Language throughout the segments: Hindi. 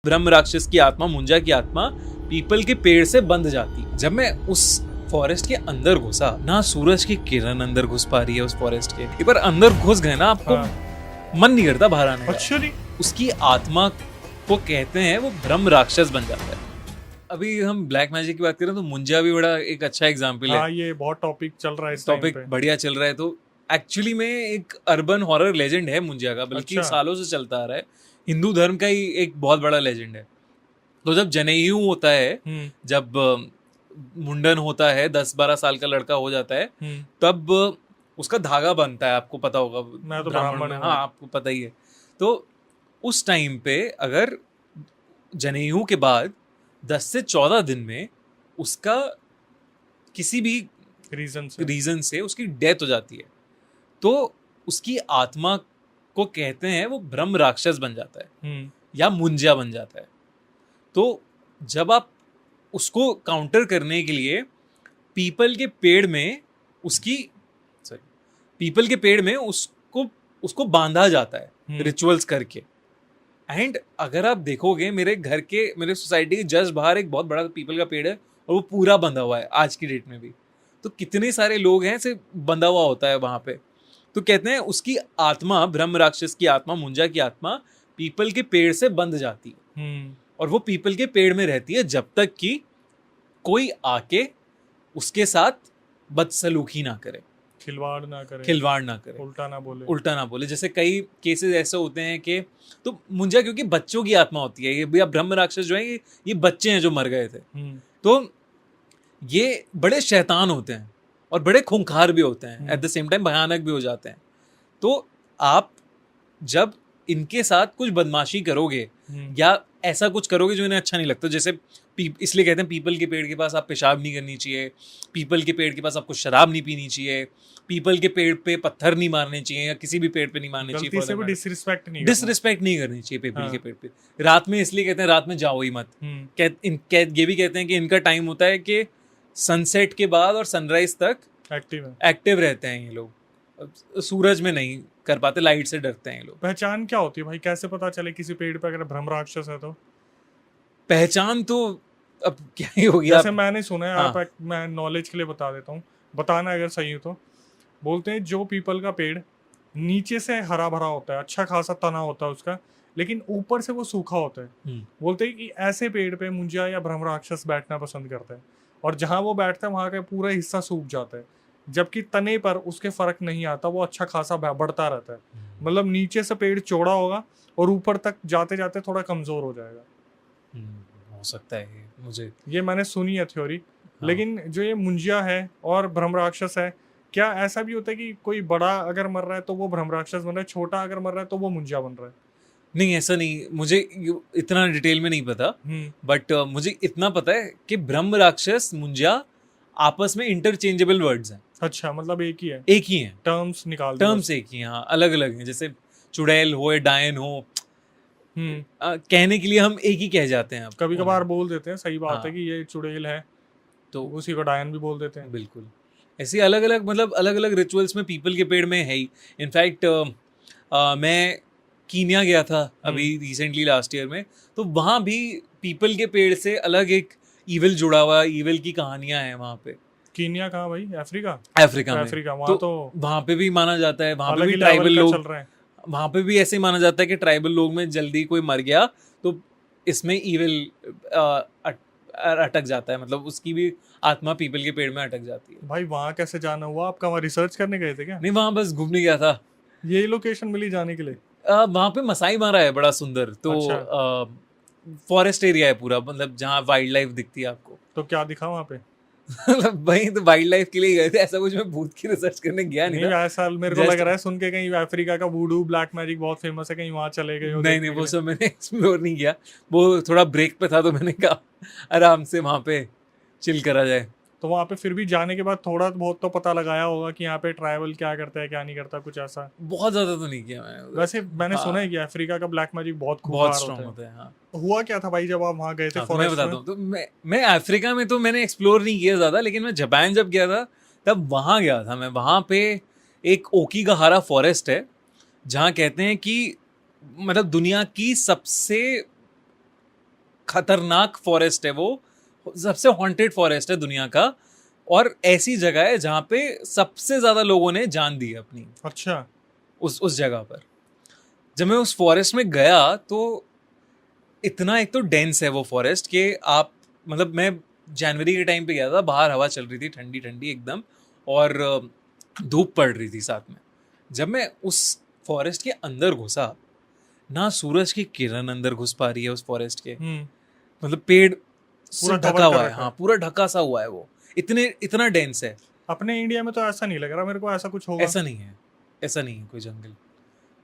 ब्रह्म राक्षस की आत्मा, मुंजा की आत्मा पीपल के पेड़ से बंध जाती। जब मैं उस फॉरेस्ट के अंदर घुसा ना, सूरज की किरण अंदर घुस पा रही है उस फॉरेस्ट के, एक बार अंदर घुस गए ना, आपको मन नहीं करता बाहर आने का। उसकी आत्मा को कहते हैं वो ब्रह्म राक्षस बन जाता है। अभी हम ब्लैक मैजिक की बात करें तो मुंजा भी बड़ा एक अच्छा एग्जाम्पल है। ये बहुत टॉपिक चल रहा है इस टॉपिक टाइम पे। बढ़िया चल रहा है। तो एक्चुअली में एक अर्बन हॉरर लेजेंड है मुंजिया का, बल्कि सालों से चलता आ रहा है। हिंदू धर्म का ही एक बहुत बड़ा लेजेंड है। तो जब जनेऊ होता है, जब मुंडन होता है, 10-12 साल का लड़का हो जाता है, तब उसका धागा बनता है। आपको पता होगा, मैं तो ब्राह्मण में, हाँ आपको पता ही है। तो उस टाइम पे अगर जनेऊ के बाद 10 से 14 दिन में उसका किसी भी रीजन से उसकी डेथ हो जाती है, तो उसकी आत्मा को कहते हैं वो ब्रह्म राक्षस बन जाता है या मुंजिया बन जाता है। तो जब आप उसको काउंटर करने के लिए पीपल के पेड़ में उसको बांधा जाता है रिचुअल्स करके। एंड अगर आप देखोगे, मेरे सोसाइटी के जस्ट बाहर एक बहुत बड़ा पीपल का पेड़ है और वो पूरा बंधा हुआ है आज की डेट में भी। तो कितने सारे लोग हैं से बंधा हुआ होता है वहां पे। तो कहते हैं उसकी आत्मा, ब्रह्म राक्षस की आत्मा, मुंजा की आत्मा पीपल के पेड़ से बंध जाती है और वो पीपल के पेड़ में रहती है जब तक कि कोई आके उसके साथ बदसलूकी ना करे, खिलवाड़ ना करे, उल्टा ना बोले। जैसे कई केसेस ऐसे होते हैं कि, तो मुंजा क्योंकि बच्चों की आत्मा होती है, ये भैया ब्रह्म राक्षस जो है ये बच्चे हैं जो मर गए थे। तो ये बड़े शैतान होते हैं और बड़े खूंखार भी होते हैं, एट द सेम टाइम भयानक भी हो जाते हैं। तो आप जब इनके साथ कुछ बदमाशी करोगे या ऐसा कुछ करोगे जो इन्हें अच्छा नहीं लगता, जैसे इसलिए कहते हैं पीपल के पेड़ के पास आप पेशाब नहीं करनी चाहिए, पीपल के पेड़ के पास आपको शराब नहीं पीनी चाहिए, पीपल के पेड़ पे पत्थर नहीं मारने चाहिए या किसी भी पेड़ पे नहीं मारने चाहिए, डिसरिस्पेक्ट नहीं करनी चाहिए पीपल के पेड़ पे। रात में इसलिए कहते हैं रात में जाओ ही मत। ये भी कहते हैं कि इनका टाइम होता है कि सनसेट के बाद और सनराइज तक एक्टिव रहते हैं ये लोग, सूरज में नहीं कर पाते, लाइट से डरते हैं ये लोग। पहचान क्या होती है भाई, कैसे पता चले किसी पेड़ पे अगर ब्रह्म राक्षस है? तो पहचान तो अब क्या ही होगी। जैसे मैंने सुना है, आप मैं नॉलेज के लिए बता देता हूँ, बताना अगर सही हो तो। बोलते हैं जो पीपल का पेड़ नीचे से हरा भरा होता है, अच्छा खासा तना होता है उसका, लेकिन ऊपर से वो सूखा होता है। बोलते हैं कि ऐसे पेड़ पे मुंजिया या ब्रह्म राक्षस बैठना पसंद करता है, और जहाँ वो बैठता है वहाँ का पूरा हिस्सा सूख जाता है, जबकि तने पर उसके फर्क नहीं आता, वो अच्छा खासा बढ़ता रहता है। मतलब नीचे से पेड़ चौड़ा होगा और ऊपर तक जाते जाते थोड़ा कमजोर हो जाएगा। हो सकता है, मुझे ये मैंने सुनी है थ्योरी। लेकिन जो ये मुंजिया है और ब्रह्म राक्षस है, क्या ऐसा भी होता है कि कोई बड़ा अगर मर रहा है तो वो ब्रह्म राक्षस बन रहा है, छोटा अगर मर रहा है तो वो मुंजिया बन रहा है? नहीं, ऐसा नहीं, मुझे इतना डिटेल में नहीं पता, बट मुझे इतना पता है कि ब्रह्म राक्षस, मुंजिया आपस में इंटरचेंजेबल वर्ड्स हैं। अच्छा, मतलब एक ही है, टर्म्स एक ही हैं, हाँ, अलग अलग हैं। जैसे चुड़ैल हो या डायन हो, कहने के लिए हम एक ही कह जाते हैं। कभी कभार बोल देते हैं, सही बात है कि ये चुड़ैल है तो उसी को डायन भी बोल देते हैं। बिल्कुल ऐसे अलग अलग, मतलब अलग अलग रिचुअल्स में पीपल के पेड़ में है ही। इनफैक्ट मैं कीनिया गया था अभी रिसेंटली लास्ट ईयर में, तो वहाँ भी पीपल के पेड़ से अलग एक ईविल जुड़ा हुआ, ईविल की कहानियां हैं वहाँ पे। कीनिया कहाँ भाई? अफ्रीका में वहाँ तो वहाँ पे भी माना जाता है, वहाँ पे भी ट्राइबल लोग, वहाँ पे भी ऐसे माना जाता है कि ट्राइबल लोग में जल्दी कोई मर गया तो इसमें ईविल अटक जाता है, मतलब उसकी भी आत्मा पीपल के पेड़ में अटक जाती है। भाई वहाँ कैसे जाना हुआ आपका? वहाँ रिसर्च करने गए थे क्या? नहीं, वहाँ बस घूमने गया था। यही लोकेशन मिली जाने के लिए? वहाँ पे मसाई मारा है बड़ा सुंदर, तो फॉरेस्ट एरिया है पूरा, मतलब जहाँ वाइल्ड लाइफ दिखती है आपको। तो क्या दिखा वहाँ पे? भाई तो वाइल्ड लाइफ के लिए गए थे, ऐसा कुछ मैं भूत की रिसर्च करने गया नहीं। ऐसा मेरे को लग रहा है सुन के कहीं अफ्रीका का वुडू ब्लैक मैजिक बहुत फेमस है, कहीं वहाँ चले गए हो? नहीं, वो सब मैंने एक्सप्लोर नहीं किया, वो थोड़ा ब्रेक पे था तो मैंने कहा आराम से वहाँ पे चिल करा जाए। तो वहाँ पे फिर भी जाने के बाद थोड़ा बहुत तो पता लगाया होगा कि यहाँ पे ट्राइबल क्या करता है क्या नहीं करता, कुछ ऐसा? बहुत ज्यादा तो नहीं किया मैंने। वैसे मैंने सुना है कि अफ्रीका का ब्लैक मैजिक बहुत स्ट्रांग होता है। हाँ। हुआ क्या था भाई जब आप वहाँ गए थे? मैं बताता हूँ। तो मैं अफ्रीका में तो मैंने एक्सप्लोर नहीं किया ज्यादा, लेकिन मैं जापान जब गया था तब वहाँ गया था मैं। वहाँ पे एक ओकीगाहारा फॉरेस्ट है जहाँ कहते हैं कि मतलब दुनिया की सबसे खतरनाक फॉरेस्ट है वो, सबसे हॉन्टेड फॉरेस्ट है दुनिया का, और ऐसी जगह है जहाँ पे सबसे ज्यादा लोगों ने जान दी है अपनी अच्छा। उस जगह पर। जब मैं उस फॉरेस्ट में गया तो इतना, एक तो डेंस है वो फॉरेस्ट कि आप, मतलब मैं जनवरी के टाइम पे गया था, बाहर हवा चल रही थी ठंडी ठंडी एकदम, और धूप पड़ रही थी साथ में। जब मैं उस फॉरेस्ट के अंदर घुसा ना, सूरज की किरण अंदर घुस पा रही है उस फॉरेस्ट के, मतलब पेड़ से पूरा ढका cover हुआ कर है, रखा हाँ है। पूरा ढका सा हुआ है वो, इतना डेंस है। अपने इंडिया में तो ऐसा नहीं लग रहा मेरे को, ऐसा कुछ होगा। ऐसा नहीं है, ऐसा नहीं है कोई जंगल।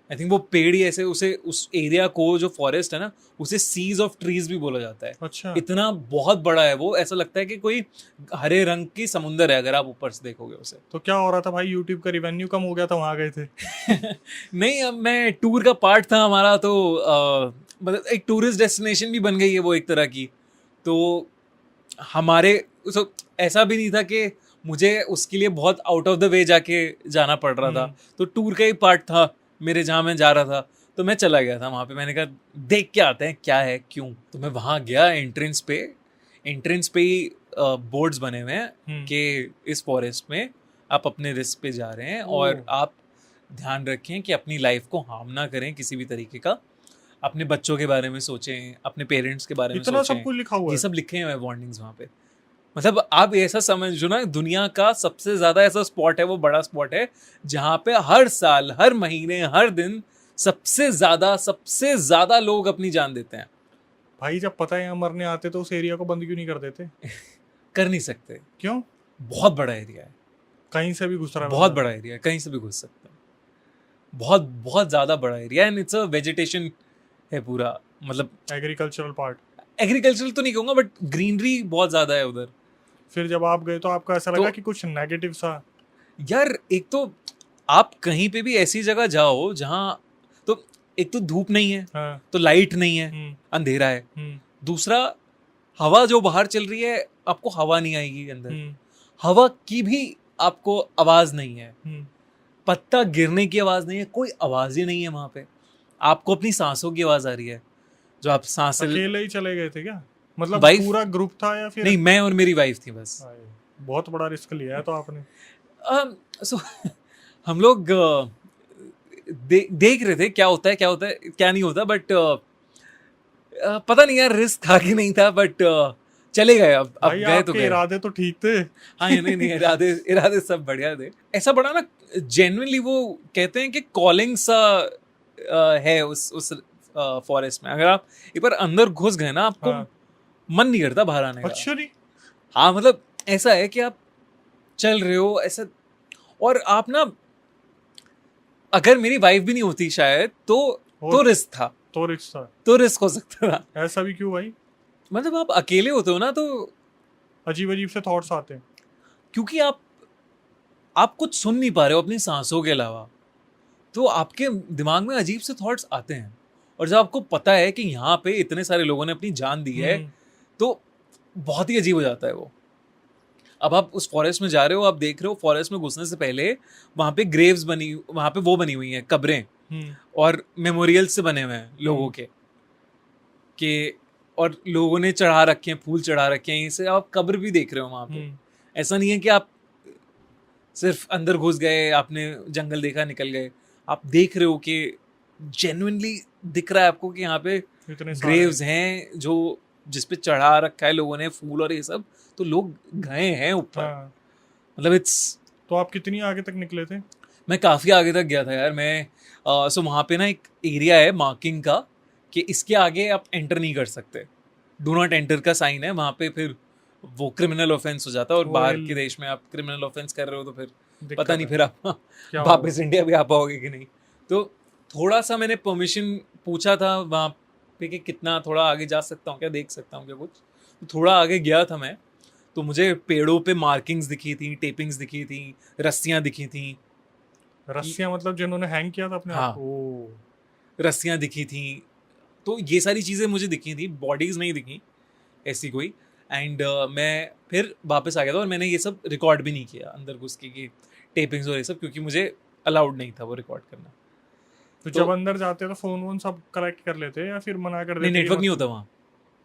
आई थिंक वो पेड़ ही ऐसे, उसे उस एरिया को, जो फॉरेस्ट है ना, उसे सीज ऑफ ट्रीज भी बोला जाता है। अच्छा। इतना बहुत बड़ा है वो, ऐसा लगता है कि कोई हरे रंग की समुंदर है अगर आप ऊपर से देखोगे उसे। तो क्या हो रहा था भाई, यूट्यूब का रिवेन्यू कम हो गया था वहां गए थे? नहीं, अब मैं टूर का पार्ट था हमारा, तो मतलब एक टूरिस्ट डेस्टिनेशन भी बन गई है वो एक तरह की। तो हमारे तो ऐसा भी नहीं था कि मुझे उसके लिए बहुत आउट ऑफ द वे जाके जाना पड़ रहा था, तो टूर का ही पार्ट था मेरे, जहाँ मैं जा रहा था। तो मैं चला गया था वहाँ पे, मैंने कहा देख के आते हैं क्या है क्यों। तो मैं वहाँ गया, एंट्रेंस पे ही बोर्ड्स बने हुए हैं कि इस फॉरेस्ट में आप अपने रिस्क पे जा रहे हैं, और आप ध्यान रखें कि अपनी लाइफ को हार्म ना करें किसी भी तरीके का, अपने बच्चों के बारे में सोचें, अपने पेरेंट्स के बारे में इतना सब सोचें। कुछ लिखा हुआ ये है? सब लिखे हुए हैं वार्निंग्स वहाँ पे। मतलब आप ऐसा समझो ना, दुनिया का सबसे ज्यादा ऐसा स्पॉट है, वो बड़ा स्पॉट है जहाँ पे हर साल, हर महीने, हर दिन सबसे ज्यादा लोग अपनी जान देते हैं। भाई जब पता है यहाँ मरने आते तो उस एरिया को बंद क्यों नहीं कर देते? कर नहीं सकते, क्यों? बहुत बड़ा एरिया है, कहीं से भी घुस रहा है बहुत बंदा। बड़ा एरिया है, कहीं से भी घुस सकते हैं। बहुत बहुत ज्यादा बड़ा area, and it's a vegetation है पूरा, मतलब एग्रीकल्चरल पार्ट। एग्रीकल्चरल तो नहीं कहूंगा, बट ग्रीनरी बहुत ज्यादा है उधर। फिर जब आप गए तो आपको ऐसा तो लगा कि कुछ नेगेटिव सा? यार एक तो आप कहीं पे भी ऐसी जगह जाओ जहाँ, तो एक तो धूप नहीं है, हाँ। तो लाइट नहीं है, हम्म। अंधेरा है। हम्म। दूसरा, हवा जो बाहर चल रही है, आपको हवा नहीं आएगी अंदर, हम्म। हवा की भी आपको आवाज नहीं है, हम्म। पत्ता गिरने की आवाज नहीं है, कोई आवाज ही नहीं है वहां पे। आपको अपनी सांसों की आवाज आ रही है, जो आप सांसें। अकेले ही चले गए थे क्या? मतलब वाइफ, पूरा ग्रुप था या फिर? नहीं, मैं और मेरी वाइफ थी बस। हाय, बहुत बड़ा रिस्क लिया है तो आपने। सो हम लोग देख रहे थे क्या होता है, क्या होता है, क्या नहीं होता, बट पता नहीं यार रिस्क था कि नहीं था, बट चले गए। अब भाई गए तो आपके गए। इरादे तो ठीक थे। हाँ, ये नहीं इरादे इरादे सब बढ़िया थे। ऐसा बड़ा ना, जेन्युइनली वो कहते हैं कि कॉलिंग सा है उस फॉरेस्ट में। अगर आप एक बार अंदर घुस गए ना, आपको हाँ। मन नहीं करता बाहर आने का। अच्छा नहीं? हाँ, मतलब ऐसा है कि आप चल रहे हो ऐसा, और आप ना, अगर मेरी वाइफ भी नहीं होती शायद तो रिस्क था, तो रिस्क था। तो रिस्क हो सकता था। ऐसा भी क्यों भाई? मतलब आप अकेले होते हो ना, तो अजीब अजीब से थॉट्स आते हैं। क्योंकि आप कुछ सुन नहीं पा रहे हो अपनी सांसों के अलावा, तो आपके दिमाग में अजीब से थॉट्स आते हैं। और जब आपको पता है कि यहाँ पे इतने सारे लोगों ने अपनी जान दी है, तो बहुत ही अजीब हो जाता है वो। अब आप उस फॉरेस्ट में जा रहे हो, आप देख रहे हो फॉरेस्ट में घुसने से पहले वहाँ पे ग्रेव्स वहाँ पे वो बनी हुई हैं, कब्रें, और मेमोरियल से बने हुए हैं लोगों के और लोगों ने चढ़ा रखे हैं, फूल चढ़ा रखे हैं। इसे आप कब्र भी देख रहे हो वहाँ पे। ऐसा नहीं है कि आप सिर्फ अंदर घुस गए, आपने जंगल देखा, निकल गए। आप देख रहे हो कि जेन्युइनली दिख रहा है आपको कि यहाँ पे ग्रेव्स हैं जो जिसपे चढ़ा रखा है लोगों ने फूल और ये सब, तो लोग गए हैं ऊपर। मतलब इट्स। तो आप कितनी आगे तक निकले थे? मैं काफ़ी आगे तक गया था यार। मैं सो वहाँ पे ना एक एरिया है मार्किंग का कि इसके आगे आप एंटर नहीं कर सकते, डू नॉट एंटर का साइन है वहाँ पे। फिर वो क्रिमिनल ऑफेंस हो जाता है, और बाहर के देश में आप क्रिमिनल ऑफेंस कर रहे हो तो फिर पता नहीं फिर आप वापस इंडिया भी आ पाओगे कि नहीं। तो थोड़ा सा मैंने परमिशन पूछा था वहाँ पे कि कितना थोड़ा आगे जा सकता हूँ क्या, देख सकता हूँ क्या कुछ। तो थोड़ा आगे गया था मैं, तो मुझे पेड़ों पे मार्किंग्स दिखी थी, टेपिंग्स दिखी थी, रस्सियाँ दिखी थी। रस्सियाँ मतलब जिन्होंने हैंग किया था अपने हाँ, आप को? रस्सियाँ दिखी थी। तो ये सारी चीज़ें मुझे दिखी थी, बॉडीज़ नहीं दिखी ऐसी कोई। एंड मैं फिर वापस आ गया था, और मैंने ये सब रिकॉर्ड भी नहीं किया अंदर घुस के टेपिंग्स और ये सब, क्योंकि मुझे अलाउड नहीं था वो रिकॉर्ड करना। तो जब अंदर जाते तो फोन वोन सब कलेक्ट कर लेते या फिर मना कर देते? नहीं, नेटवर्क नहीं होता वहाँ।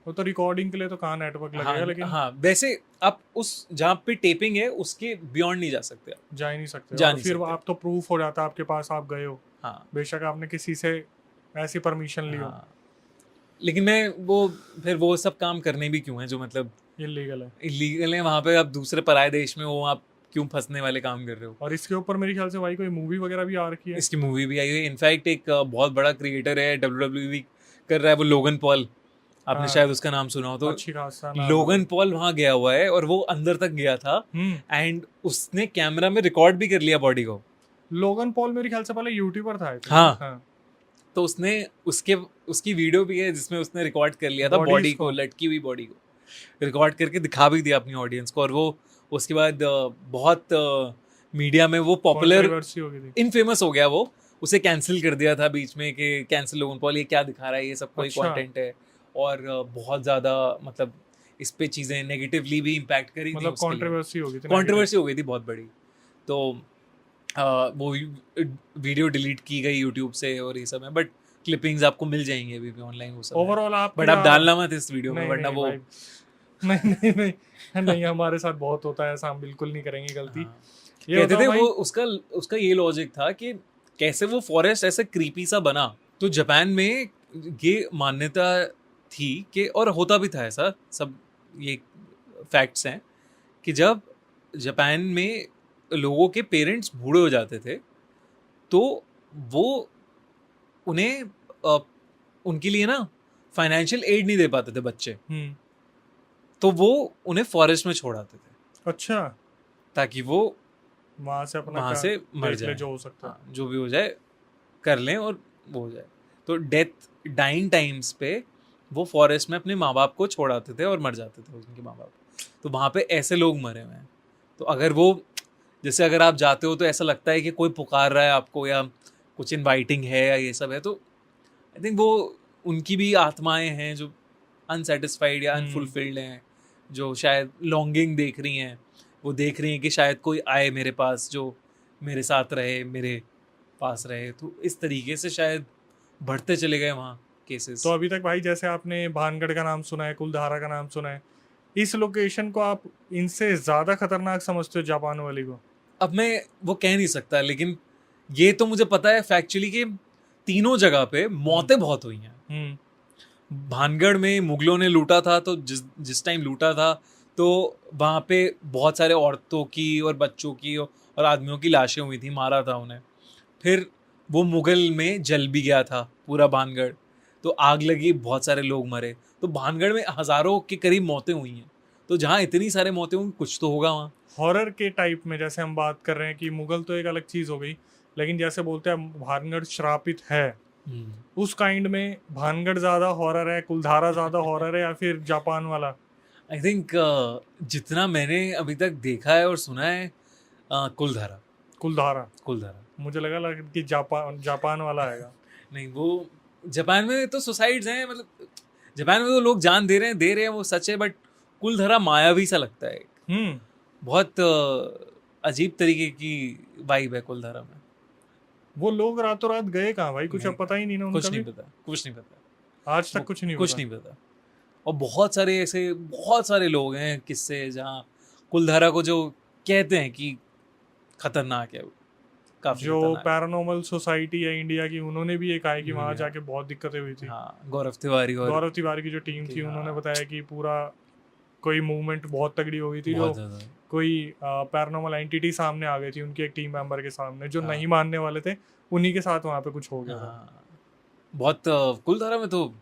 वो तो रिकॉर्डिंग के लिए तो कहाँ नेटवर्क लगेगा, हाँ लेकिन हाँ, वैसे आप उस जहाँ पे टेपिंग है उसके बियॉन्ड नहीं जा सकते आप। जा ही नहीं सकते। जा और नहीं फिर सकते। आप तो प्रूफ हो जाता है आपके पास, आप गए हो, हाँ बेशक आपने किसी से ऐसी परमिशन ली हो, हाँ, लेकिन मैं वो फिर वो सब काम करने भी क्यों है जो मतलब इलीगल है। इलीगल है, वहाँ पे आप दूसरे पराये देश में हो, आप क्यों फंसने वाले काम कर रहे हो। और इसके ऊपर मेरे ख्याल से भाई कोई मूवी वगैरह भी आ रखी है। इसकी मूवी भी आई हुई है, इनफैक्ट एक बहुत बड़ा क्रिएटर है WWE कर रहा है वो, लोगन पॉल, आपने हाँ, शायद उसका नाम सुना हो तो। अच्छी खासा नाम लोगन है। पॉल वहाँ गया हुआ है और वो अंदर तक गया था एंड उसने कैमरा में रिकॉर्ड भी कर लिया बॉडी को। लोगन पॉल मेरे ख्याल से पहले यूट्यूबर था, I think। हाँ। हाँ, तो उसने उसकी वीडियो भी है जिसमें उसने रिकॉर्ड कर लिया था Bodies बॉडी को, को। लटकी हुई बॉडी को रिकॉर्ड करके दिखा भी दिया अपनी ऑडियंस को। और वो उसके बाद बहुत मीडिया में वो पॉपुलर कंट्रोवर्सी हो गई थी। इनफेमस हो गया। वो उसे कैंसिल कर दिया था बीच में कि कैंसिल लोगन पॉल, ये क्या दिखा रहा है, ये सब कोई अच्छा। कंटेंट है। और बहुत ज़्यादा मतलब इस पे चीज़ें नेगेटिवली भी इम्पैक्ट करी थी मतलब उसके लिए। कंट्रोवर्सी हो गई थी, कंट्रोवर्सी हो गई थी बहुत बड़ी। तो वो वीडियो डिलीट की गई यूट्यूब से और ये सब है, बट क्लिपिंग्स आपको मिल जाएंगे अभी भी ऑनलाइन वो सब है। ओवरऑल आप बट आप डालना मत इस वीडियो में, नहीं वरना नहीं वो भाई, नहीं नहीं नहीं नहीं, हमारे साथ बहुत होता है ऐसा, हम बिल्कुल नहीं करेंगे गलती। हाँ। ये कहते थे बताओ वो भाई, उसका ये लॉजिक था कि कैसे वो फॉरेस्ट ऐसे क्रीपी सा बना। तो जापान में ये मान्यता थी कि, और होता भी था ऐसा, सब ये फैक्ट्स हैं कि जब जापान में लोगों के पेरेंट्स बूढ़े हो जाते थे तो वो उन्हें उनके लिए ना फाइनेंशियल एड नहीं दे पाते थे बच्चे, तो वो उन्हें फॉरेस्ट में छोड़ आते थे अच्छा, ताकि वो वहां से अपना वहां से मर देख ले जाए। जो हो सकता है। हाँ, जो भी हो जाए कर लें और वो हो जाए। तो डेथ डाइंग टाइम्स पे वो फॉरेस्ट में अपने माँ बाप को छोड़ आते थे और मर जाते थे उनके माँ बाप। तो वहाँ पे ऐसे लोग मरे हुए हैं। तो अगर वो, जैसे अगर आप जाते हो तो ऐसा लगता है कि कोई पुकार रहा है आपको या कुछ इनवाइटिंग है या ये सब है, तो आई थिंक वो उनकी भी आत्माएं हैं जो अनसेटिस्फाइड या अनफुलफिल्ड हैं, जो शायद लॉन्गिंग देख रही हैं। वो देख रही हैं कि शायद कोई आए मेरे पास जो मेरे साथ रहे, मेरे पास रहे। तो इस तरीके से शायद बढ़ते चले गए वहाँ केसेस। तो अभी तक भाई जैसे आपने भानगढ़ का नाम सुना है, कुलधारा का नाम सुना है, इस लोकेशन को आप इनसे ज्यादा खतरनाक समझते हो जापान वाली को? अब मैं वो कह नहीं सकता, लेकिन ये तो मुझे पता है फैक्चुअली कि तीनों जगह पे मौतें बहुत हुई हैं। भानगढ़ में मुगलों ने लूटा था, तो जिस टाइम लूटा था तो वहाँ पे बहुत सारे औरतों की और बच्चों की और आदमियों की लाशें हुई थी, मारा था उन्हें। फिर वो मुगल में जल भी गया था पूरा भानगढ़, तो आग लगी, बहुत सारे लोग मरे। तो भानगढ़ में हज़ारों के करीब मौतें हुई हैं। तो जहाँ इतनी सारे मौतें हुई, कुछ तो होगा वहाँ। हॉरर के टाइप में जैसे हम बात कर रहे हैं कि मुगल तो एक अलग चीज हो गई, लेकिन जैसे बोलते हैं भानगढ़ श्रापित है, उस काइंड में भानगढ़ ज्यादा हॉरर है, कुलधारा ज्यादा हॉरर है, या फिर जापान वाला? आई थिंक जितना मैंने अभी तक देखा है और सुना है, कुलधारा। कुलधारा मुझे लगा कि जापान वाला आएगा। नहीं, वो जापान में तो सुसाइड्स हैं, मतलब जापान में तो लोग जान दे रहे हैं वो सच है, बट कुलधारा मायावी सा लगता है। बहुत अजीब तरीके की वाइब है कुलधारा में। वो लोग रातों रात गए कहाँ भाई, कुछ अब पता ही नहीं ना उनका कुछ भी? नहीं पता आज तक कुछ नहीं पता। और बहुत सारे लोग हैं किस्से जहाँ कुलधारा को जो कहते हैं कि खतरनाक है, काफी जो खतरनाक। पैरानॉर्मल सोसाइटी है इंडिया की, उन्होंने भी एक आए कि वहां जाके बहुत दिक्कतें हुई थी। हाँ, गौरव तिवारी की जो टीम थी, उन्होंने बताया कि पूरा कोई मूवमेंट बहुत तगड़ी हो गई थी, जो कोई पैरानॉर्मल एंटिटी सामने आ गई थी उनके एक टीम मेंबर के सामने, जो नहीं मानने वाले थे, उन्हीं के साथ वहां पे कुछ हो गया था। बहुत कुलधारा में तो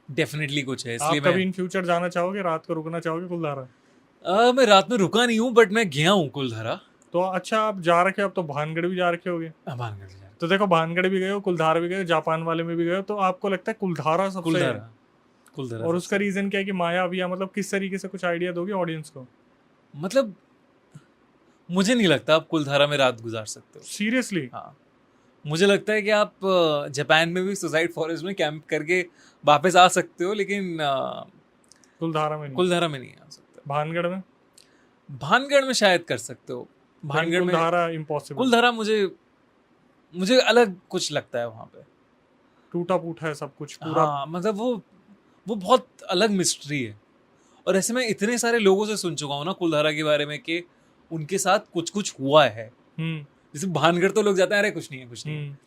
डेफिनेटली कुछ है, इसलिए आप कभी इन फ्यूचर जाना चाहोगे, रात को रुकना चाहोगे कुलधारा? मैं रात में रुका नहीं हूँ, बट मैं गया हूँ कुलधारा। तो अच्छा, आप जा रखे हो, अब तो भानगढ़ भी जा रखे होगे। भानगढ़ तो देखो, भानगढ़ भी गए हो, कुलधारा भी गए हो, जापान वाले में भी गए हो, तो आपको लगता है कुलधारा सबसे? कुलधारा। और उसका रीजन क्या है कि मायाविया, मतलब किस तरीके से, कुछ आइडिया दोगे ऑडियंस को? मतलब मुझे नहीं लगता आप कुलधारा में रात गुजार सकते हो। सीरियसली? हाँ, मुझे लगता है कि आप जापान में भी सुसाइड फॉरेस्ट में कैंप करके वापस आ सकते हो, लेकिन कुलधारा में नहीं आ सकते। भानगढ़ में शायद कर सकते हो। भानगढ़ में कुलधारा इम्पॉसिबल। कुलधारा मुझे अलग कुछ लगता है वहाँ पे। टूटा फूटा है सब कुछ पूरा। हाँ, मतलब वो वो बहुत अलग मिस्ट्री है। और ऐसे मैं इतने सारे लोगों से सुन चुका हूँ ना कुलधारा के बारे में कि उनके साथ कुछ कुछ हुआ है। जैसे भानगढ़ तो लोग जाते हैं, अरे कुछ नहीं है कुछ नहीं है,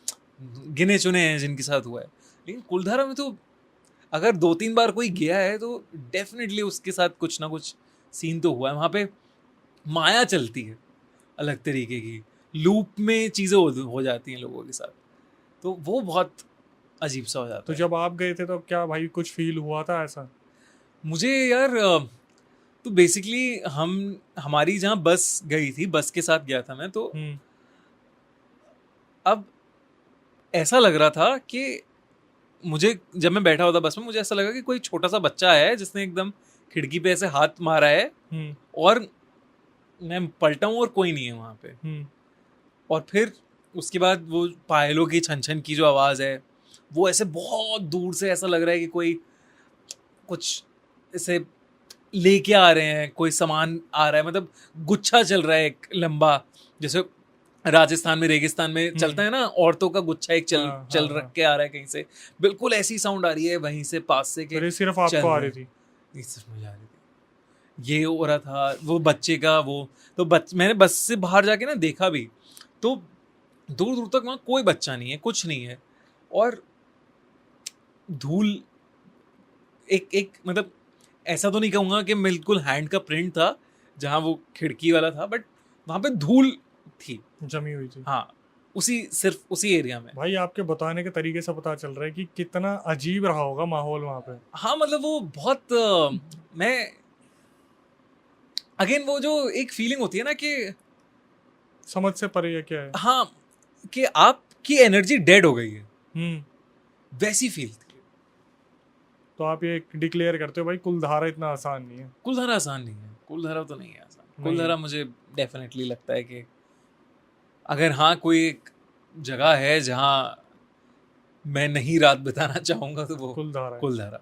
गिने चुने हैं जिनके साथ हुआ है। लेकिन कुलधारा में तो अगर 2-3 बार कोई गया है तो डेफिनेटली उसके साथ कुछ ना कुछ सीन तो हुआ है। वहाँ पे माया चलती है अलग तरीके की, लूप में चीज़ें हो जाती हैं लोगों के साथ, तो वो बहुत अजीब सा हो जाता तो है। जब आप गए थे तो क्या भाई कुछ फील हुआ था ऐसा? मुझे यार तो बेसिकली हमारी जहाँ बस गई थी, बस के साथ गया था मैं, तो अब ऐसा लग रहा था कि मुझे, जब मैं बैठा हुआ था बस में, मुझे ऐसा लगा कि कोई छोटा सा बच्चा है जिसने एकदम खिड़की पे ऐसे हाथ मारा है, और मैं पलटा हूँ और कोई नहीं है वहाँ पे। और फिर उसके बाद वो पायलों की छन छन की जो आवाज़ है, वो ऐसे बहुत दूर से ऐसा लग रहा है कि कोई कुछ ऐसे लेके आ रहे हैं, कोई सामान आ रहा है, मतलब गुच्छा चल रहा है एक लंबा, जैसे राजस्थान में रेगिस्तान में चलता है ना, औरतों का गुच्छा एक चल रख के आ रहा है कहीं से, बिल्कुल ऐसी साउंड आ रही है वहीं से पास से के। सिर्फ आपको आ रही थी? नहीं, सिर्फ मुझे आ रही थी। ये हो रहा था वो बच्चे का वो, तो मैंने बस से बाहर जाके ना देखा भी, तो दूर दूर तक वहाँ कोई बच्चा नहीं है, कुछ नहीं है, और धूल एक एक मतलब ऐसा तो नहीं कहूँगा कि बिल्कुल हैंड का प्रिंट था जहाँ वो खिड़की वाला था, बट वहाँ पे धूल थी, जमी हुई थी। हाँ, सिर्फ उसी एरिया में। भाई आपके बताने के तरीके से पता चल रहा है कि कितना अजीब रहा होगा माहौल वहाँ पे। हाँ, मतलब वो बहुत मैं अगेन वो जो एक फीलिंग होती है ना कि समझ से परे है क्या है। हाँ, कि आपकी एनर्जी डेड हो गई है, वैसी फील थी। तो आप ये डिक्लेयर करते हो भाई कुलधारा इतना आसान नहीं है? कुलधारा आसान नहीं है, कुलधारा तो नहीं है आसान। कुलधारा मुझे डेफिनेटली लगता है कि अगर हाँ कोई एक जगह है जहाँ मैं नहीं रात बिताना चाहूंगा तो वो कुलधारा है। कुलधारा।